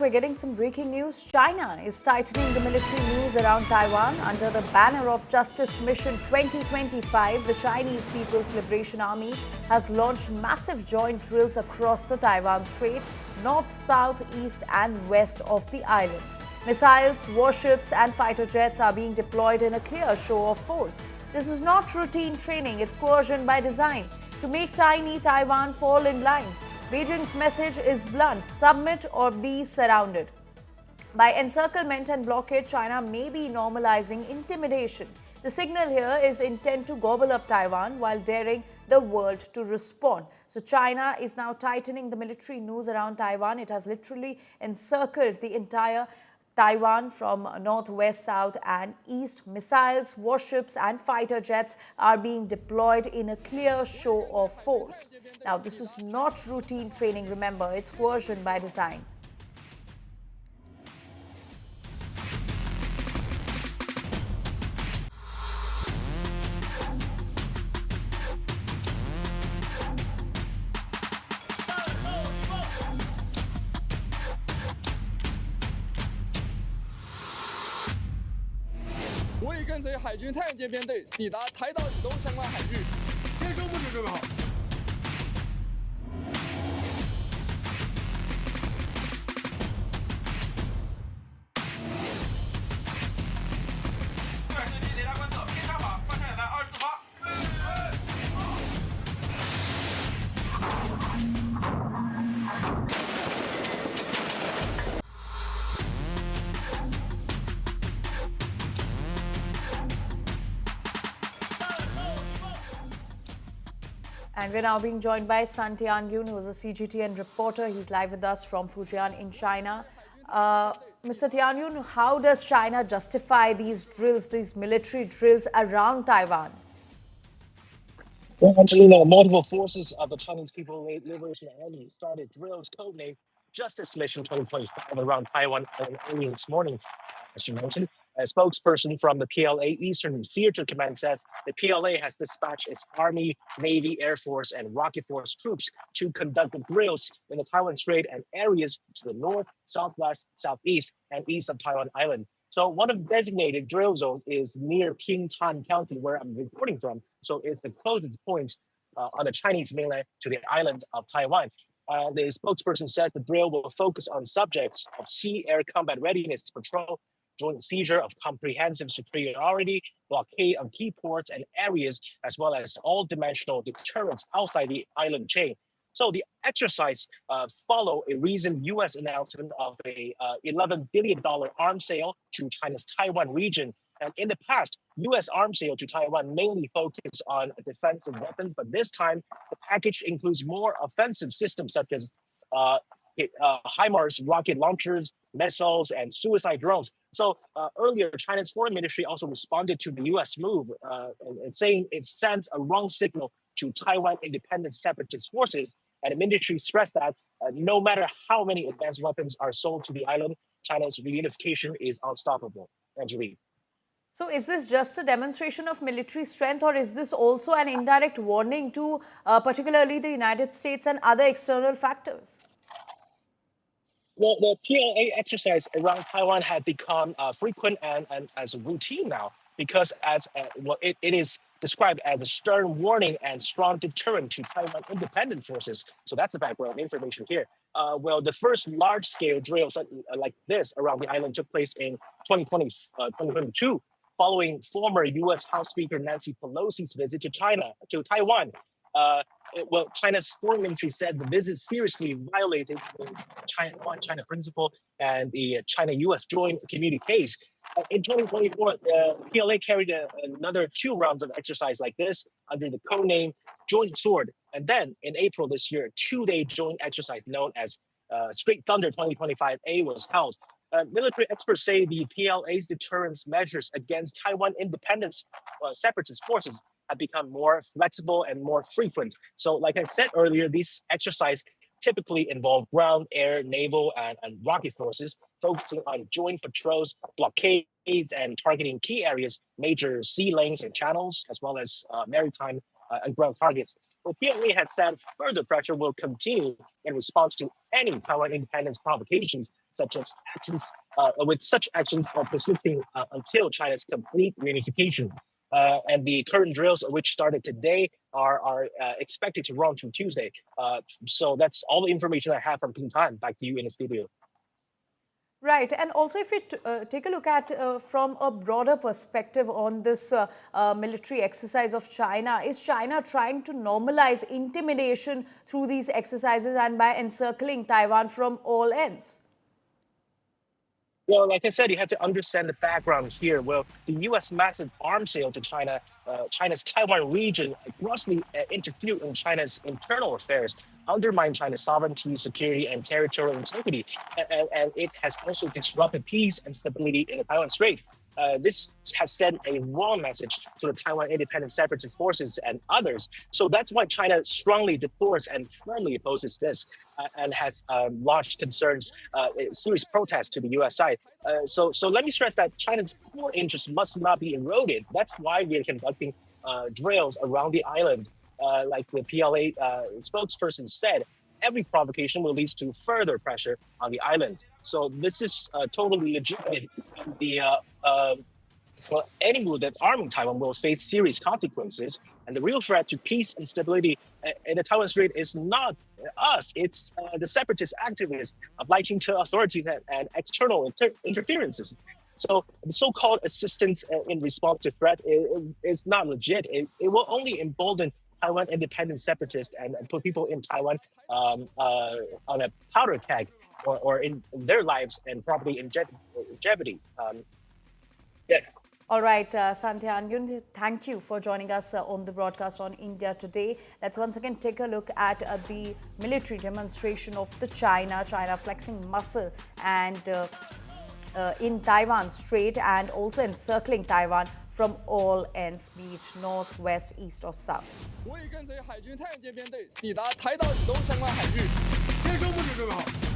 We're getting some breaking news. China is tightening the military news around Taiwan under the banner of Justice Mission 2025. The Chinese People's Liberation Army has launched massive joint drills across the Taiwan Strait, north, south, east, and west of the island. Missiles, warships, and fighter jets are being deployed in a clear show of force. This is not routine training, it's coercion by design to make tiny Taiwan fall in line. Beijing's message is blunt: submit or be surrounded. By encirclement and blockade, China may be normalizing intimidation. The signal here is intent to gobble up Taiwan while daring the world to respond. So China is now tightening the military news around Taiwan. It has literally encircled the entire Taiwan from north, west, south, and east. Missiles, warships, and fighter jets are being deployed in a clear show of force. Now, this is not routine training, remember, it's coercion by design.我已跟随海军太阳舰编队抵达台岛以东相关海域。接收布置准备好。对，对地雷达观测，偏差法发射在24发。And we're now being joined by Sun Tianyun, who is a CGTN reporter. He's live with us from Fujian in China. Mr. Tianyun, how does China justify these drills, these military drills around Taiwan? Well, Angelina, multiple forces of the Chinese People's Liberation Army started drills codenamed Justice Mission 2025 around Taiwan early this morning, as you mentioned. A spokesperson from the PLA Eastern Theater Command says the PLA has dispatched its Army, Navy, Air Force, and Rocket Force troops to conduct the drills in the Taiwan Strait and areas to the north, southwest, southeast, and east of Taiwan Island. So one of the designated drill zones is near Pingtan County, where I'm reporting from. So it's the closest point on the Chinese mainland to the island of Taiwan. The spokesperson says the drill will focus on subjects of sea air combat readiness patrol, joint seizure of comprehensive superiority, blockade of key ports and areas, as well as all-dimensional deterrence outside the island chain. So the exercise follow a recent U.S. announcement of a $11 billion arms sale to China's Taiwan region. And in the past, U.S. arms sale to Taiwan mainly focused on defensive weapons, but this time the package includes more offensive systems such as HIMARS rocket launchers, missiles, and suicide drones. So earlier, China's foreign ministry also responded to the U.S. move and saying it sends a wrong signal to Taiwan independent separatist forces. And the ministry stressed that no matter how many advanced weapons are sold to the island, China's reunification is unstoppable. Angelique. So is this just a demonstration of military strength, or is this also an indirect warning to particularly the United States and other external factors? Well, the PLA exercise around Taiwan had become frequent and as a routine now because it is described as a stern warning and strong deterrent to Taiwan independent forces. So that's the background information here. Well, the first large-scale drills like this around the island took place in 2022, following former U.S. House Speaker Nancy Pelosi's visit to Taiwan. China's foreign ministry said the visit seriously violated the China principle and the China-U.S. joint communiques. In 2024, the PLA carried another 2 rounds of exercise like this under the codename Joint Sword. And then in April this year, a 2-day joint exercise known as Straight Thunder 2025A was held. Military experts say the PLA's deterrence measures against Taiwan independence separatist forces have become more flexible and more frequent. So like I said earlier, these exercises typically involve ground, air, naval, and rocket forces, focusing on joint patrols, blockades, and targeting key areas, major sea lanes and channels, as well as maritime and ground targets. Well, PLA has said further pressure will continue in response to any Taiwan independence provocations, such as actions with such actions persisting until China's complete reunification. And the current drills, which started today, are expected to run through Tuesday. So that's all the information I have from Pingtan. Back to you in the studio. Right, and also if we take a look at from a broader perspective on this military exercise of China, is China trying to normalize intimidation through these exercises and by encircling Taiwan from all ends? Well, like I said, you have to understand the background here. Well, the U.S. massive arms sale to China, China's Taiwan region, grossly interfered in China's internal affairs, undermined China's sovereignty, security, and territorial integrity, and it has also disrupted peace and stability in the Taiwan Strait. This has sent a wrong message to the Taiwan independent separatist forces and others. So that's why China strongly deplores and firmly opposes this and has launched serious protests to the U.S. side. So let me stress that China's core interests must not be eroded. That's why we are conducting drills around the island. Like the PLA spokesperson said, every provocation will lead to further pressure on the island. So this is totally legitimate. Any move that arming Taiwan will face serious consequences. And the real threat to peace and stability in the Taiwan Strait is not us, it's the separatist activists obliging to authorities and external interferences. So the so-called assistance in response to threat is not legit. It will only embolden Taiwan independent separatists and put people in Taiwan on a powder keg or in their lives and property in jeopardy. Yeah. All right, Santya Anyun, thank you for joining us on the broadcast on India Today. Let's once again take a look at the military demonstration of the China flexing muscle and in Taiwan Strait and also encircling Taiwan from all ends, be it north, west, east or south. 我已跟随海军太阳舰编队抵达台岛以东相关海域。天生不止准备好。